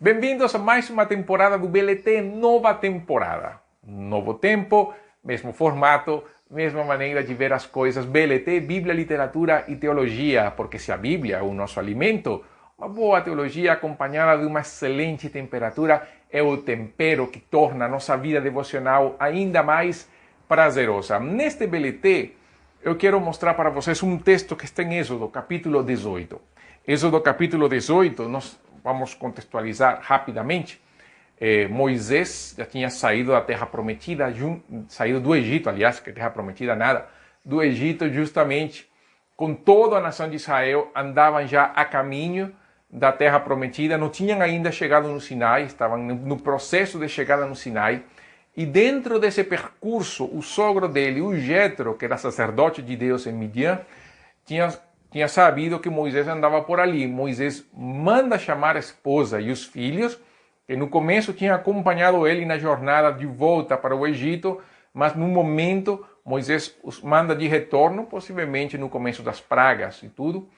Bem-vindos a mais uma temporada do BLT, nova temporada. Novo tempo, mesmo formato, mesma maneira de ver as coisas. BLT, Bíblia, Literatura e Teologia, porque se a Bíblia é o nosso alimento, uma boa teologia acompanhada de uma excelente temperatura é o tempero que torna a nossa vida devocional ainda mais prazerosa. Neste BLT, eu quero mostrar para vocês um texto que está em Êxodo, capítulo 18. Êxodo, capítulo 18, nós vamos contextualizar rapidamente. Moisés já tinha saído da terra prometida, saído do Egito, aliás, que terra prometida nada, do Egito justamente com toda a nação de Israel, andavam já a caminho da terra prometida, não tinham ainda chegado no Sinai, estavam no processo de chegada no Sinai, e dentro desse percurso, o sogro dele, o Jetro, que era sacerdote de Deus em Midian, tinha sabido que Moisés andava por ali. Moisés manda chamar a esposa e os filhos, que no começo tinham acompanhado ele na jornada de volta para o Egito, mas no momento Moisés os manda de retorno, possivelmente no começo das pragas e tudo.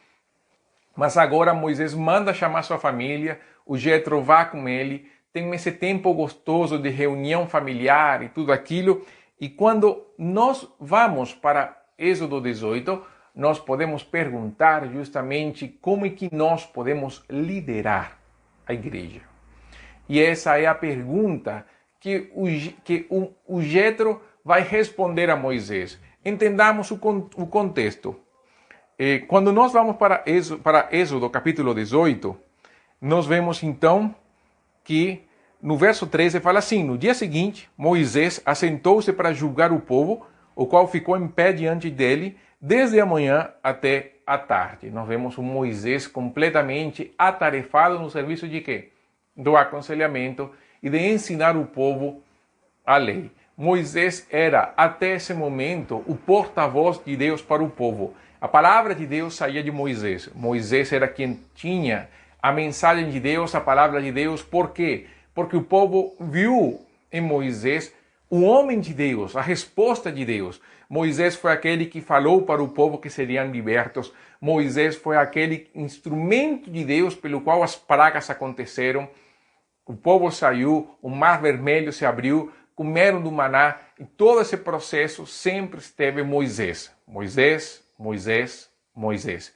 Mas agora Moisés manda chamar sua família, o Jetro vai com ele, tem esse tempo gostoso de reunião familiar e tudo aquilo. E quando nós vamos para Êxodo 18, nós podemos perguntar justamente como é que nós podemos liderar a igreja. E essa é a pergunta que o Jetro vai responder a Moisés. Entendamos o contexto. Quando nós vamos para Êxodo capítulo 18, nós vemos então que no verso 13 fala assim: no dia seguinte, Moisés assentou-se para julgar o povo, o qual ficou em pé diante dele, desde a manhã até a tarde. Nós vemos um Moisés completamente atarefado no serviço de quê? Do aconselhamento e de ensinar o povo a lei. Moisés era, até esse momento, o porta-voz de Deus para o povo. A palavra de Deus saía de Moisés. Moisés era quem tinha a mensagem de Deus, a palavra de Deus. Por quê? Porque o povo viu em Moisés o homem de Deus, a resposta de Deus. Moisés foi aquele que falou para o povo que seriam libertos. Moisés foi aquele instrumento de Deus pelo qual as pragas aconteceram. O povo saiu, o mar vermelho se abriu, comeram do maná, e todo esse processo sempre esteve Moisés. Moisés, Moisés, Moisés.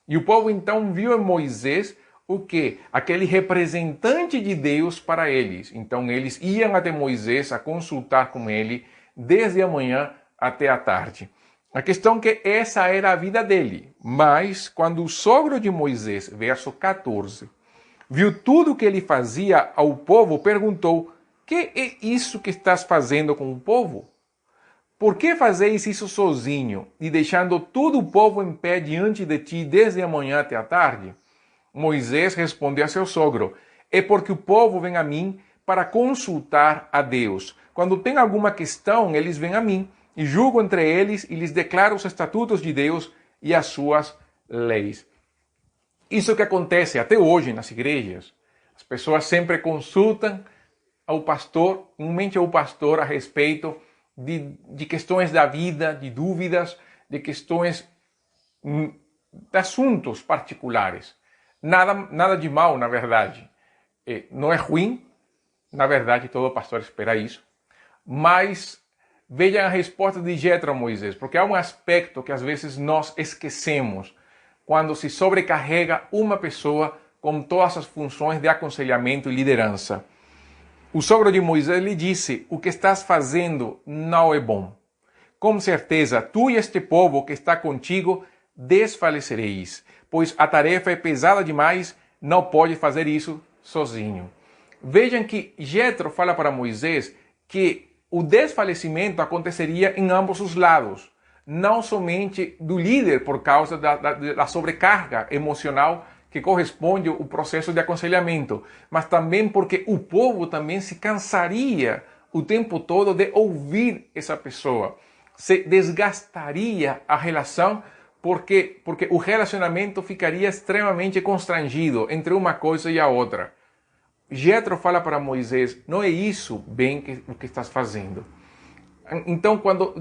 E o povo então viu em Moisés o quê? Aquele representante de Deus para eles. Então eles iam até Moisés a consultar com ele desde a manhã até a tarde. A questão é que essa era a vida dele. Mas quando o sogro de Moisés, verso 14, viu tudo o que ele fazia ao povo, perguntou: que é isso que estás fazendo com o povo? Por que fazeis isso sozinho e deixando todo o povo em pé diante de ti desde a manhã até a tarde? Moisés respondeu a seu sogro: é porque o povo vem a mim para consultar a Deus. Quando tem alguma questão, eles vêm a mim e julgo entre eles e lhes declaro os estatutos de Deus e as suas leis. Isso que acontece até hoje nas igrejas. As pessoas sempre consultam ao pastor, mente ao pastor a respeito de questões da vida, de dúvidas, de questões de assuntos particulares. Nada de mal, na verdade. Não é ruim, na verdade, todo pastor espera isso. Mas vejam a resposta de Jetro a Moisés, porque há um aspecto que às vezes nós esquecemos quando se sobrecarrega uma pessoa com todas as funções de aconselhamento e liderança. O sogro de Moisés lhe disse: o que estás fazendo não é bom. Com certeza, tu e este povo que está contigo desfalecereis, pois a tarefa é pesada demais, não pode fazer isso sozinho. Vejam que Jetro fala para Moisés que o desfalecimento aconteceria em ambos os lados, não somente do líder por causa da sobrecarga emocional que corresponde ao processo de aconselhamento, mas também porque o povo também se cansaria o tempo todo de ouvir essa pessoa, se desgastaria a relação, porque o relacionamento ficaria extremamente constrangido entre uma coisa e a outra. Jetro fala para Moisés: não é isso bem o que estás fazendo. Então, quando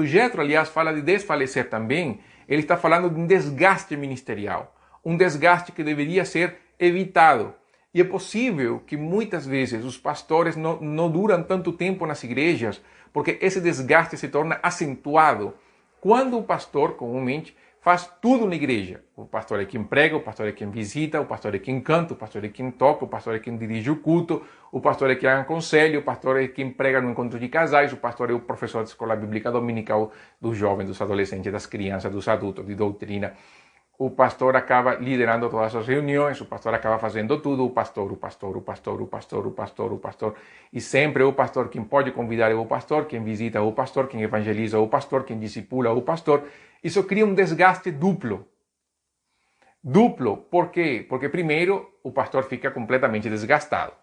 Jetro, aliás, fala de desfalecer também, ele está falando de um desgaste ministerial, um desgaste que deveria ser evitado. E é possível que muitas vezes os pastores não duram tanto tempo nas igrejas, porque esse desgaste se torna acentuado quando o pastor, comumente, faz tudo na igreja. O pastor é quem prega, o pastor é quem visita, o pastor é quem canta, o pastor é quem toca, o pastor é quem dirige o culto, o pastor é quem aconselha, o pastor é quem prega no encontro de casais, o pastor é o professor da escola bíblica dominical dos jovens, dos adolescentes, das crianças, dos adultos, de doutrina. O pastor acaba liderando todas as reuniões, o pastor acaba fazendo tudo, o pastor. E sempre o pastor, quem pode convidar é o pastor, quem visita é o pastor, quem evangeliza é o pastor, quem discipula é o pastor. Isso cria um desgaste duplo. Duplo, por quê? Porque primeiro o pastor fica completamente desgastado.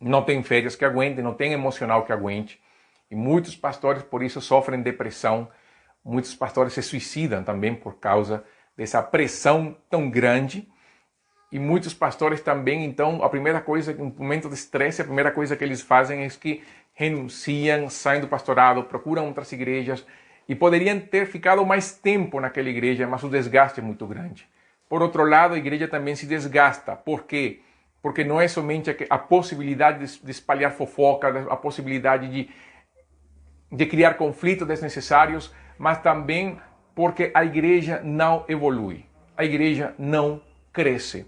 Não tem férias que aguente, não tem emocional que aguente. E muitos pastores por isso sofrem depressão. Muitos pastores se suicidam também por causa dessa pressão tão grande. E muitos pastores também, então, a primeira coisa, no momento de estresse, a primeira coisa que eles fazem é que renunciam, saem do pastorado, procuram outras igrejas e poderiam ter ficado mais tempo naquela igreja, mas o desgaste é muito grande. Por outro lado, a igreja também se desgasta. Por quê? Porque não é somente a possibilidade de espalhar fofoca, a possibilidade de criar conflitos desnecessários, mas também porque a igreja não evolui, a igreja não cresce.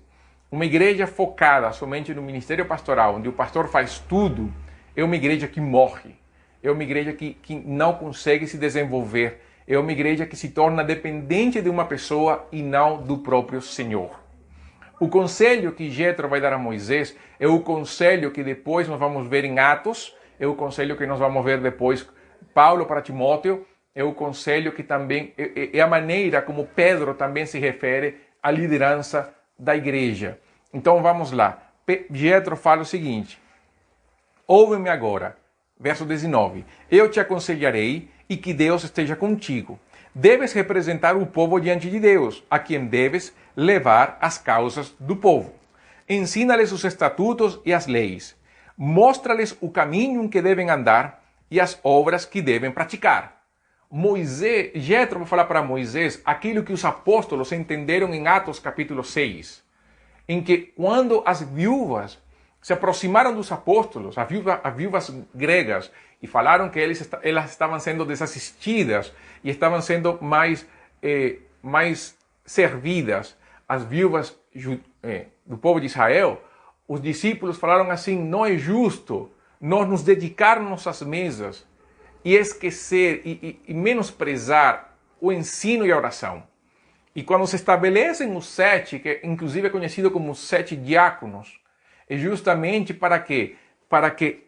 Uma igreja focada somente no ministério pastoral, onde o pastor faz tudo, é uma igreja que morre, é uma igreja que não consegue se desenvolver, é uma igreja que se torna dependente de uma pessoa e não do próprio Senhor. O conselho que Jetro vai dar a Moisés é o conselho que depois nós vamos ver em Atos, é o conselho que nós vamos ver depois Paulo para Timóteo, é o conselho que também é a maneira como Pedro também se refere à liderança da igreja. Então vamos lá. Jetro fala o seguinte: ouve-me agora, verso 19. Eu te aconselharei e que Deus esteja contigo. Deves representar o povo diante de Deus, a quem deves levar as causas do povo. Ensina-lhes os estatutos e as leis. Mostra-lhes o caminho em que devem andar e as obras que devem praticar. Jetro vai falar para Moisés aquilo que os apóstolos entenderam em Atos capítulo 6, em que quando as viúvas se aproximaram dos apóstolos, as viúvas gregas, e falaram que elas estavam sendo desassistidas e estavam sendo mais servidas, as viúvas do povo de Israel, os discípulos falaram assim: não é justo nós nos dedicarmos às mesas e esquecer e menosprezar o ensino e a oração. E quando se estabelecem os 7, que inclusive é conhecido como os 7 diáconos, é justamente para quê? Para que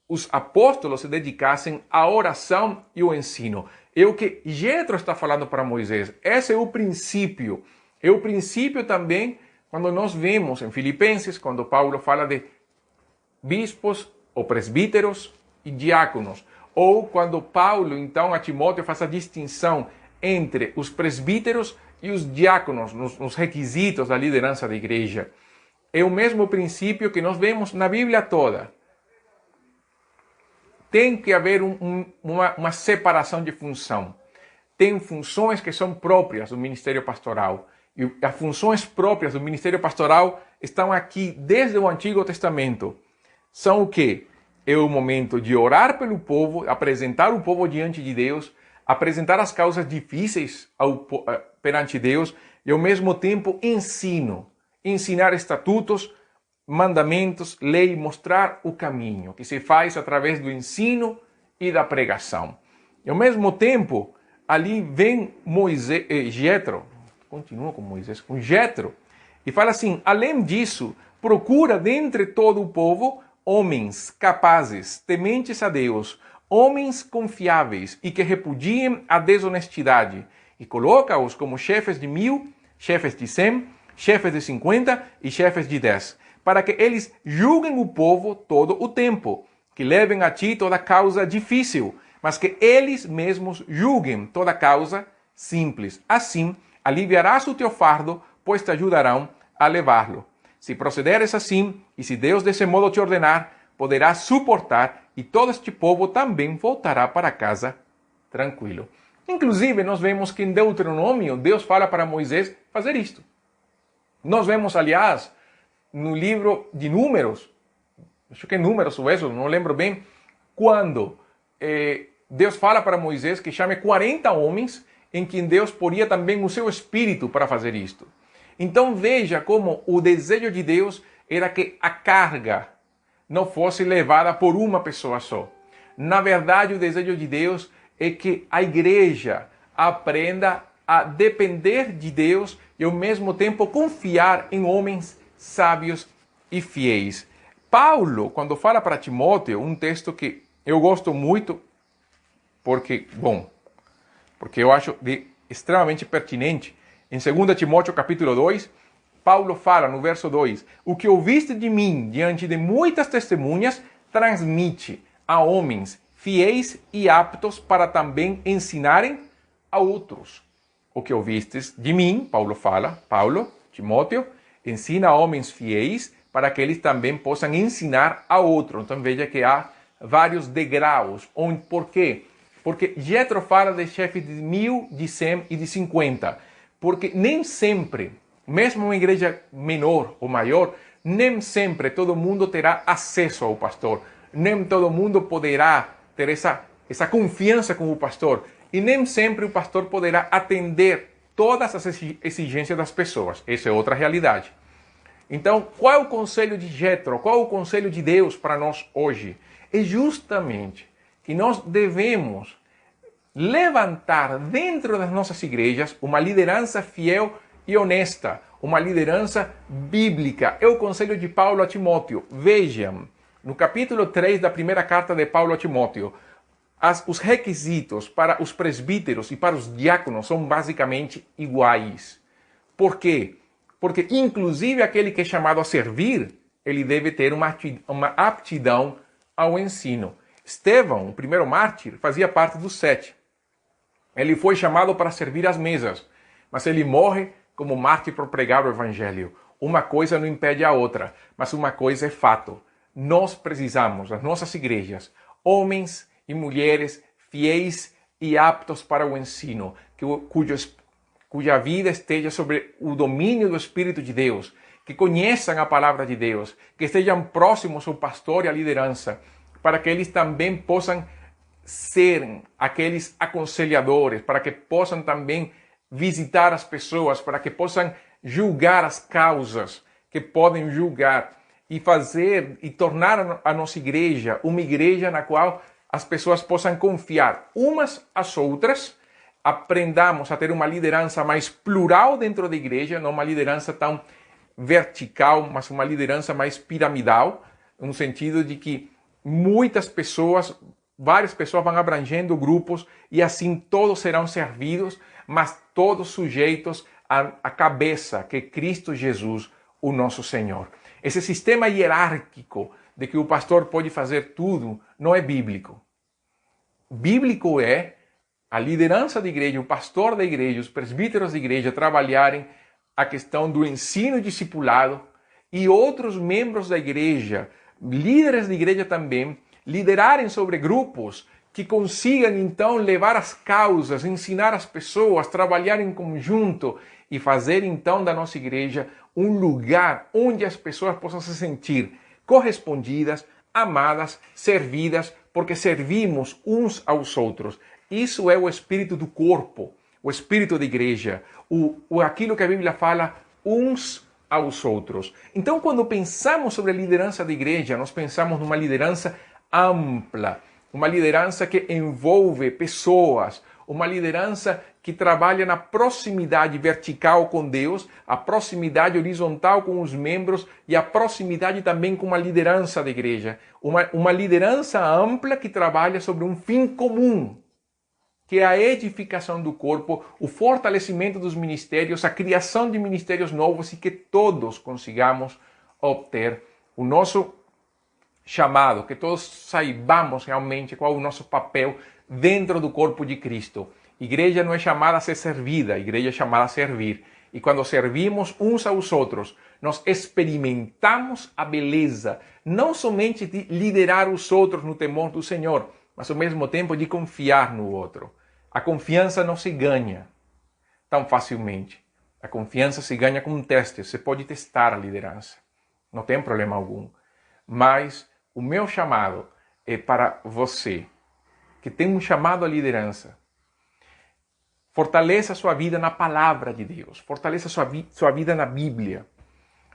os apóstolos se dedicassem à oração e ao ensino. É o que Jetro está falando para Moisés. Esse é o princípio. É o princípio também quando nós vemos em Filipenses, quando Paulo fala de bispos ou presbíteros e diáconos. Ou quando Paulo, então, a Timóteo faz a distinção entre os presbíteros e os diáconos nos requisitos da liderança da igreja. É o mesmo princípio que nós vemos na Bíblia toda. Tem que haver uma separação de função. Tem funções que são próprias do ministério pastoral. E as funções próprias do ministério pastoral estão aqui desde o Antigo Testamento. São o quê? É o momento de orar pelo povo, apresentar o povo diante de Deus, apresentar as causas difíceis perante Deus e, ao mesmo tempo, ensinar estatutos, mandamentos, lei, mostrar o caminho, que se faz através do ensino e da pregação. E, ao mesmo tempo, ali vem Jetro, continua com Moisés, com Jetro, e fala assim: além disso, procura dentre todo o povo homens capazes, tementes a Deus, homens confiáveis e que repudiem a desonestidade, e coloca-os como chefes de 1000, chefes de 100, chefes de 50 e chefes de 10, para que eles julguem o povo todo o tempo, que levem a ti toda causa difícil, mas que eles mesmos julguem toda causa simples. Assim, aliviarás o teu fardo, pois te ajudarão a levá-lo. Se procederes assim, e se Deus desse modo te ordenar, poderás suportar, e todo este povo também voltará para casa tranquilo. Inclusive, nós vemos que em Deuteronômio, Deus fala para Moisés fazer isto. Nós vemos, aliás, no livro de Números, acho que é Números ou isso, não lembro bem, quando Deus fala para Moisés que chame 40 homens em quem Deus poria também o seu espírito para fazer isto. Então veja como o desejo de Deus era que a carga não fosse levada por uma pessoa só. Na verdade, o desejo de Deus é que a igreja aprenda a depender de Deus e ao mesmo tempo confiar em homens sábios e fiéis. Paulo, quando fala para Timóteo, um texto que eu gosto muito, porque eu acho extremamente pertinente, em 2 Timóteo capítulo 2, Paulo fala no verso 2, o que ouviste de mim diante de muitas testemunhas, transmite a homens fiéis e aptos para também ensinarem a outros. O que ouvistes de mim, Timóteo, ensina a homens fiéis para que eles também possam ensinar a outros. Então veja que há vários degraus. Por quê? Porque Jetro fala de chefes de 1000, de 100 e de 50. Porque nem sempre, mesmo uma igreja menor ou maior, nem sempre todo mundo terá acesso ao pastor. Nem todo mundo poderá ter essa confiança com o pastor. E nem sempre o pastor poderá atender todas as exigências das pessoas. Essa é outra realidade. Então, qual é o conselho de Jetro? Qual é o conselho de Deus para nós hoje? É justamente que nós devemos levantar dentro das nossas igrejas uma liderança fiel e honesta, uma liderança bíblica. É o conselho de Paulo a Timóteo. Vejam, no capítulo 3 da primeira carta de Paulo a Timóteo, os requisitos para os presbíteros e para os diáconos são basicamente iguais. Por quê? Porque inclusive aquele que é chamado a servir, ele deve ter uma aptidão ao ensino. Estevão, o primeiro mártir, fazia parte dos 7. Ele foi chamado para servir às mesas, mas ele morre como mártir por pregar o evangelho. Uma coisa não impede a outra, mas uma coisa é fato. Nós precisamos, nas nossas igrejas, homens e mulheres fiéis e aptos para o ensino, cuja vida esteja sobre o domínio do Espírito de Deus, que conheçam a palavra de Deus, que estejam próximos ao pastor e à liderança, para que eles também possam ser aqueles aconselhadores, para que possam também visitar as pessoas, para que possam julgar as causas que podem julgar e fazer e tornar a nossa igreja uma igreja na qual as pessoas possam confiar umas às outras, aprendamos a ter uma liderança mais plural dentro da igreja, não uma liderança tão vertical, mas uma liderança mais piramidal, no sentido de que várias pessoas vão abrangendo grupos e assim todos serão servidos, mas todos sujeitos à cabeça, que é Cristo Jesus, o nosso Senhor. Esse sistema hierárquico de que o pastor pode fazer tudo não é bíblico. Bíblico é a liderança da igreja, o pastor da igreja, os presbíteros da igreja trabalharem a questão do ensino e discipulado e outros membros da igreja, líderes da igreja também, liderarem sobre grupos que consigam então levar as causas, ensinar as pessoas, trabalhar em conjunto e fazer então da nossa igreja um lugar onde as pessoas possam se sentir correspondidas, amadas, servidas, porque servimos uns aos outros. Isso é o espírito do corpo, o espírito da igreja, aquilo que a Bíblia fala, uns aos outros. Então, quando pensamos sobre a liderança da igreja, nós pensamos numa liderança ampla, uma liderança que envolve pessoas, uma liderança que trabalha na proximidade vertical com Deus, a proximidade horizontal com os membros e a proximidade também com a liderança da igreja. Uma liderança ampla que trabalha sobre um fim comum, que é a edificação do corpo, o fortalecimento dos ministérios, a criação de ministérios novos e que todos consigamos obter o nosso chamado, que todos saibamos realmente qual é o nosso papel dentro do corpo de Cristo. Igreja não é chamada a ser servida, a igreja é chamada a servir. E quando servimos uns aos outros, nós experimentamos a beleza, não somente de liderar os outros no temor do Senhor, mas ao mesmo tempo de confiar no outro. A confiança não se ganha tão facilmente. A confiança se ganha com um teste. Você pode testar a liderança. não tem problema algum. Mas o meu chamado é para você, que tem um chamado à liderança. Fortaleça sua vida na palavra de Deus, fortaleça sua vida na Bíblia.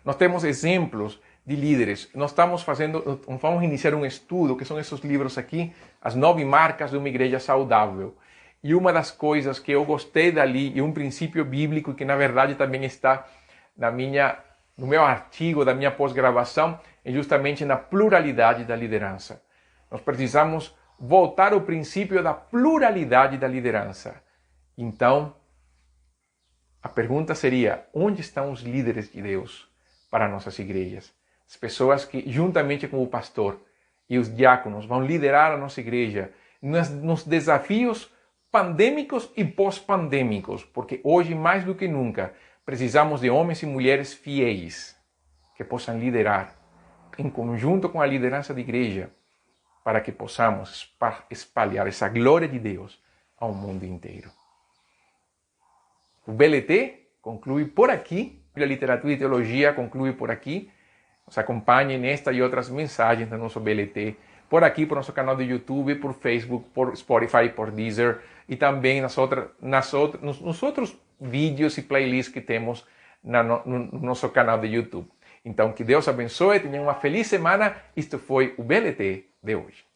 Nós temos exemplos de líderes. Nós vamos iniciar um estudo, que são esses livros aqui, As 9 Marcas de uma Igreja Saudável. E uma das coisas que eu gostei dali, e um princípio bíblico que na verdade também está no meu artigo da minha pós-graduação, é justamente na pluralidade da liderança. Nós precisamos voltar ao princípio da pluralidade da liderança. Então, a pergunta seria, onde estão os líderes de Deus para nossas igrejas? As pessoas que, juntamente com o pastor e os diáconos, vão liderar a nossa igreja nos desafios pandêmicos e pós-pandêmicos, porque hoje, mais do que nunca, precisamos de homens e mulheres fiéis que possam liderar em conjunto com a liderança da igreja para que possamos espalhar essa glória de Deus ao mundo inteiro. O BLT conclui por aqui, a Literatura e Teologia conclui por aqui. Nos acompanhe nesta e outras mensagens do nosso BLT, por aqui, por nosso canal do YouTube, por Facebook, por Spotify, por Deezer, e também nos outros vídeos e playlists que temos no nosso canal de YouTube. Então, que Deus abençoe, tenham uma feliz semana. Isto foi o BLT de hoje.